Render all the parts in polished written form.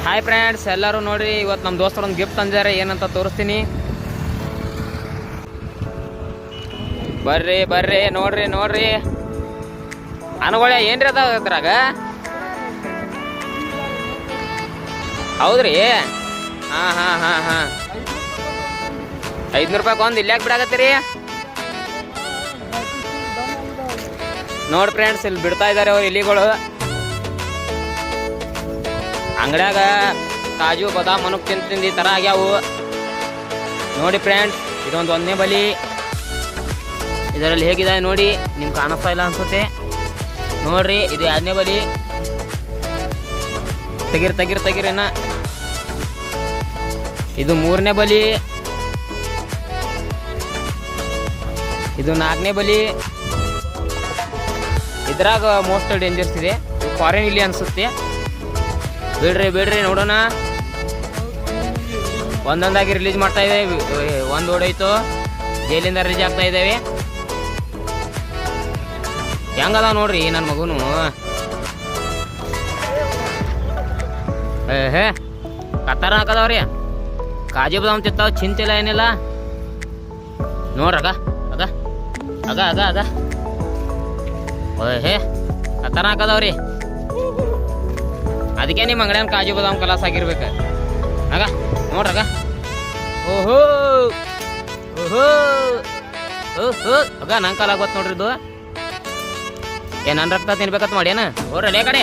Hi friends, ಎಲ್ಲರೂ ನೋಡ್ರಿ, ಇವತ್ತು ನಮ್ಮ ದೋಸ್ತರು ಒಂದು ಗಿಫ್ಟ್ ತಂದಿದ್ದಾರೆ. ಏನಂತ ತೋರಿಸ್ತೀನಿ, ಬರ್ರಿ ಬರ್ರಿ ನೋಡ್ರಿ ನೋಡ್ರಿ. ಅನುಗಳ ಏನ್ರಿ ಅದಾವ ಇದ್ರಾಗ? ಹೌದ್ರಿ, ಹಾಂ ಹಾಂ ಹಾಂ ಹಾಂ 500 ರೂಪಾಯಿ ಒಂದು ಇಲ್ಲಾಕ್ ಬಿಡಾಕತ್ತೀರಿ ನೋಡಿ ಫ್ರೆಂಡ್ಸ್. ಇಲ್ಲಿ ಬಿಡ್ತಾ ಇದ್ದಾರೆ ಅವ್ರು ಇಲಿಗಳು. ಅಂಗಡ್ಯಾಗ ಕಾಜು ಬಾದಾಮ್ ಮನುಕ್ ತಿಂದು ಈ ಥರ ಆಗ್ಯಾವು ನೋಡಿ ಫ್ರೆಂಡ್ಸ್. ಇದೊಂದು ಒಂದನೇ ಬಲಿ. ಇದರಲ್ಲಿ ಹೇಗಿದೆ ನೋಡಿ, ನಿಮ್ಗೆ ಕಾಣಿಸ್ತಾ ಇಲ್ಲ ಅನ್ಸುತ್ತೆ ನೋಡ್ರಿ. ಇದು 2ನೇ ಬಲಿ. ತೆಗಿರಿನ. ಇದು 3ನೇ ಬಲಿ. ಇದು 4ನೇ ಬಲಿ. ಇದ್ರಾಗ ಮೋಸ್ಟ್ ಡೇಂಜರ್ಸ್ ಇದೆ, ಫಾರಿನ್ ಇಲ್ಲಿ ಅನ್ಸುತ್ತೆ. ಬಿಡ್ರಿ ನೋಡೋಣ. ಒಂದೊಂದಾಗಿ ರಿಲೀಸ್ ಮಾಡ್ತಾ ಇದ್ದೇವೆ. ಒಂದು ಓಡೋಯ್ತು, ಜೈಲಿಂದ ರಿಲೀಸ್ ಆಗ್ತಾ ಇದ್ದೇವೆ. ಹೆಂಗದ ನೋಡ್ರಿ ನನ್ನ ಮಗುನು. ಹೇ ಕತ್ತಾರ ಹಾಕದವ್ರಿ. ಕಾಜು ಬಾದಾಮ್ ತಿಂತಾವ, ಚಿಂತಿಲ್ಲ ಏನಿಲ್ಲ ನೋಡ್ರಗ. ಅಗ ಹೇ ಕತ್ತಾರ ಹಾಕದವ್ರಿ. ಅದಕ್ಕೆ ನಿಮ್ಮ ಅಂಗಡಿಯನ್ ಕಾಜು ಬಾದಾಮ್ ಕಲಾಸ್ ಆಗಿರ್ಬೇಕು. ಆಗ ನೋಡ್ರಗ. ಓಹೋ ಆಗ ನಂಗೆ ಕಾಲ ಗೊತ್ತು ನೋಡ್ರಿ. ಇದು ನನ್ನ ರಕ್ತ ತಿನ್ಬೇಕಂತ ಮಾಡ್ಯಾನ. ಹೋರ್ರಲ್ಲೇ ಕಡೆ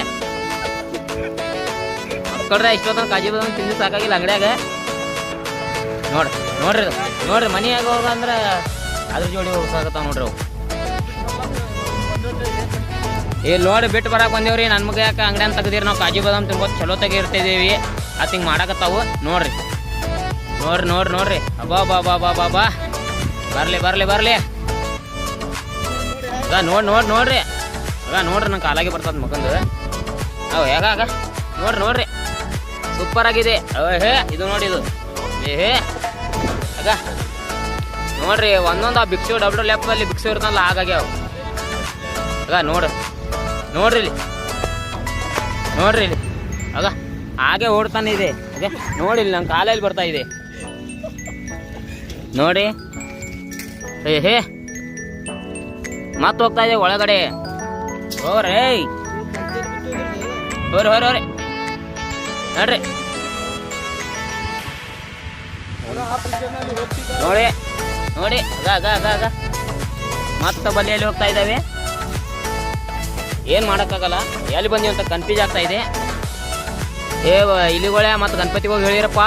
ಮಕ್ಕಳ್ರೆ ಇಷ್ಟೊತ್ತ ಕಾಜು ಬಾದಾಮ್ ತಿಂದು ಸಾಕಾಗಿಲ್ಲ ಅಂಗಡಿಯಾಗ. ನೋಡ್ರಿ ಮನೆಯಾಗ ಹೋಗ ಅಂದ್ರೆ ಅದ್ರ ಜೋಡಿ ಹೋಗತ್ತಾವ ನೋಡ್ರಿ ಅವು. ಇಲ್ಲಿ ನೋಡಿ ಬಿಟ್ಟು ಬರಕ್ಕೆ ಬಂದೇವ್ರಿ. ನನ್ಮಗೆ ಯಾಕೆ ಅಂಗಡಿಯನ್ನ ತೆಗ್ದಿರಿ, ನಾವು ಕಾಜು ಬಾದಾಮ್ ತಿನ್ಬೋದು ಚಲೋ ತೆಗಿರ್ತಿದ್ದೀವಿ. ಅದು ಹಿಂಗೆ ಮಾಡಕತ್ತಾವು ನೋಡ್ರಿ. ಅಬ್ಬಾ ಬರ್ಲಿ ಆಗ ನೋಡ್ರಿ ಆಗ ನೋಡ್ರಿ. ನಂಗೆ ಕಾಲಾಗಿ ಬರ್ತದ ಮಗಂದು. ಅವು ಹೇಗಾಗ ನೋಡ್ರಿ ಸೂಪರ್ ಆಗಿದೆ. ಹೇ ಇದು ನೋಡಿ, ಇದು ಆಗ ನೋಡ್ರಿ. ಒಂದೊಂದು ಆ ಭಿಕ್ಷು ಡಬ್ಲ್ಯೂ ಲೆಫ್ಟಲ್ಲಿ ಭಿಕ್ಷು ಇರ್ತಾನಲ್ಲ ಹಾಗಾಗ್ಯಾವ. ಆಗ ನೋಡ್ರಿ ಇಲ್ಲಿ ಆಗ ಹಾಗೆ ಓಡ್ತಾನೆ ಇದೆ. ಅದೇ ನೋಡಿ, ಇಲ್ಲಿ ನಂಗೆ ಕಾಲಲ್ಲಿ ಬರ್ತಾ ಇದೆ ನೋಡಿ. ಹೇ ಮತ್ತೆ ಹೋಗ್ತಾ ಇದೆ ಒಳಗಡೆ. ಹೋರಿ ನೋಡ್ರಿ ಆಗ ಮತ್ತೆ ಬಲಿಯಲ್ಲಿ ಹೋಗ್ತಾ ಇದ್ದಾವೆ. ಏನು ಮಾಡೋಕ್ಕಾಗಲ್ಲ. ಎಲ್ಲಿ ಬಂದೀವಿ ಅಂತ ಕನ್ಫ್ಯೂಸ್ ಆಗ್ತಾ ಇದೆ. ಇಲಿಗಳೇ ಮತ್ತು ಗಣಪತಿಗೆ ಹೋಗಿ ಹೇಳಿರಪ್ಪ.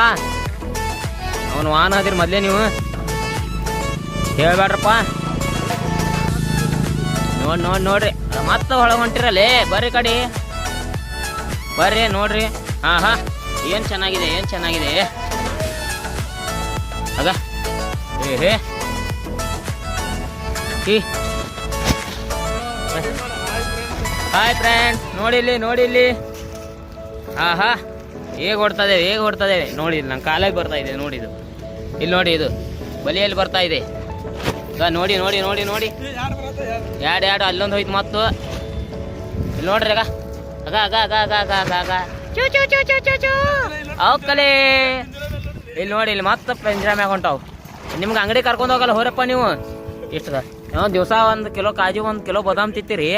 ಅವನು ವಾಹನ ಅದಿರಿ ಮೊದಲೇ ನೀವು ಹೇಳ್ಬೇಡ್ರಪ್ಪ. ನೋಡ್ರಿ ಮತ್ತೆ ಒಳಗೆ ಹೊಂಟಿರಲ್ಲೇ. ಬರ್ರಿ ಕಡೆ ಬರ್ರಿ ನೋಡ್ರಿ. ಹಾಂ ಏನು ಚೆನ್ನಾಗಿದೆ ಆಗ ಹೇ ಹಾಯ್ ಫ್ರೆಂಡ್ಸ್, ನೋಡಿ ಇಲ್ಲಿ. ಹೇಗೆ ಓಡ್ತದೇವೆ ನೋಡಿ. ನಂಗೆ ಕಾಲಾಗಿ ಬರ್ತಾ ಇದೆ ನೋಡಿ. ಇದು ಇಲ್ಲಿ ನೋಡಿ, ಇದು ಬಲಿಯಲ್ಲಿ ಬರ್ತಾ ಇದೆ. ನೋಡಿ ಎರಡು ಅಲ್ಲೊಂದು ಹೋಯ್ತು ಮತ್ತು. ಇಲ್ಲಿ ನೋಡ್ರಿ ಆಗ ಅವಕ್ಕಲೇ. ಇಲ್ಲಿ ನೋಡಿ, ಇಲ್ಲಿ ಮತ್ತೆ ಪಂಜರ ಮ್ಯಾಗ ಹೊಂಟಾವು. ನಿಮ್ಗೆ ಅಂಗಡಿ ಕರ್ಕೊಂಡು ಹೋಗಲ್ಲ ಹೋರಪ್ಪ ನೀವು. ಇಷ್ಟದ ದಿವಸ 1 ಕಿಲೋ ಕಾಜು 1 ಕಿಲೋ ಬಾದಾಮ್ ತಿಂತೀರಿ.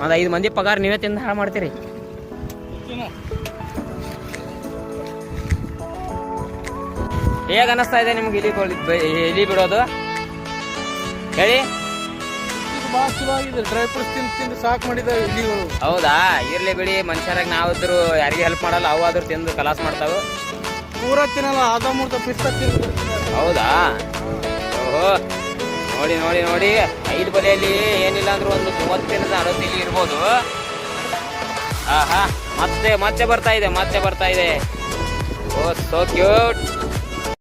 ಒಂದು 5 ಮಂದಿ ಪಗಾರ ನೀವೇ ತಿಂದು ಹಾಳು ಮಾಡ್ತೀರಿ. ಹೇಗೆ ಅನ್ನಿಸ್ತಾ ಇದೆ ನಿಮ್ಗೆ ಇಲಿ ಬಿಡೋದು ಹೇಳಿ? ಡ್ರೈ ಫ್ರೂಟ್ಸ್ ತಿಂದು ಸಾಕು ಮಾಡಿದಾವೆ ಇಲಿಗಳು. ಹೌದಾ? ಇರ್ಲಿ ಬಿಡಿ, ಮನುಷ್ಯರಾಗ ನಾವಿದ್ರು ಯಾರಿಗೆ ಹೆಲ್ಪ್ ಮಾಡಲ್ಲ, ಅವು ಆದ್ರೂ ತಿಂದು ಕಲಾಸ್ ಮಾಡ್ತಾವೆ. ಪೂರ ತಿನ್ನಲ್ಲ, ಅರ್ಧ ಮೂರ್ತ ಪಿಸ್ತ ತಿಂದು. ಹೌದಾ? ಓಹೋ ನೋಡಿ 5 ಬಲಿಯಲ್ಲಿ ಏನಿಲ್ಲ ಅಂದ್ರೂ ಒಂದು 30 40 ಇಲಿ ಇರ್ಬೋದು. ಮತ್ತೆ ಬರ್ತಾ ಇದೆ. Oh so cute.